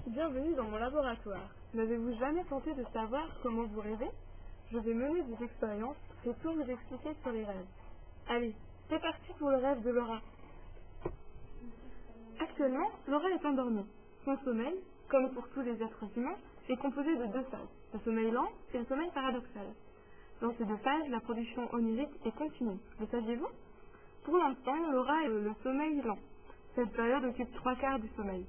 Bienvenue dans mon laboratoire. N'avez-vous jamais tenté de savoir comment vous rêvez? Je vais mener des expériences et tout vous expliquer sur les rêves. Allez, c'est parti pour le rêve de Laura. Actuellement, Laura est endormie. Son sommeil, comme pour tous les êtres humains, est composé de deux phases, le sommeil lent et le sommeil paradoxal. Dans ces deux phases, la production onirique est continue. Le saviez-vous? Pour l'instant, Laura est le sommeil lent. Cette période occupe 3/4 du sommeil.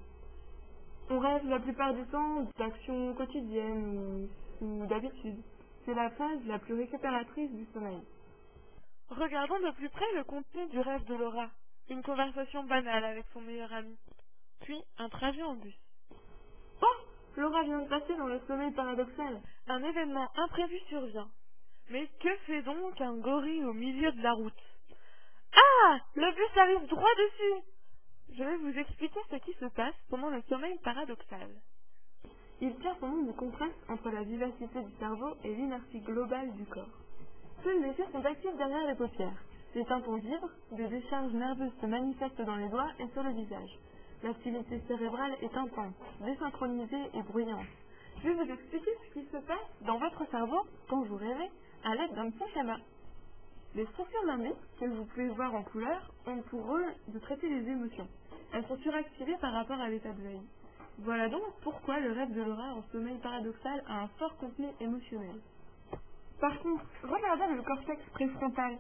On rêve la plupart du temps d'actions quotidiennes ou d'habitude. C'est la phase la plus récupératrice du sommeil. Regardons de plus près le contenu du rêve de Laura. Une conversation banale avec son meilleur ami. Puis un trajet en bus. Oh! Laura vient de passer dans le sommeil paradoxal. Un événement imprévu survient. Mais que fait donc un gorille au milieu de la route? Ah! Le bus arrive droit dessus! Je vais vous expliquer ce qui se passe pendant le sommeil paradoxal. Il tient son nom du contraste entre la vivacité du cerveau et l'inertie globale du corps. Seuls les yeux sont actifs derrière les paupières. Les tympans vibrent, des décharges nerveuses se manifestent dans les doigts et sur le visage. L'activité cérébrale est intense, désynchronisée et bruyante. Je vais vous expliquer ce qui se passe dans votre cerveau quand vous rêvez à l'aide d'un petit schéma. Les structures limbiques, que vous pouvez voir en couleur, ont pour rôle de traiter les émotions. Elles sont suractivées par rapport à l'état de veille. Voilà donc pourquoi le rêve de Laura en sommeil paradoxal a un fort contenu émotionnel. Par contre, regardez le cortex préfrontal.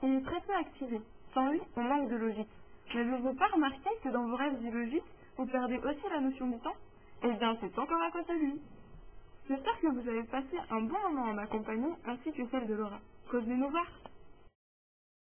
Il est très peu activé. Sans lui, on manque de logique. N'avez-vous pas remarqué que dans vos rêves illogiques, vous perdez aussi la notion du temps? Eh bien, c'est encore à cause de lui. J'espère que vous avez passé un bon moment en ma compagnie ainsi que celle de Laura. Revenez nous voir.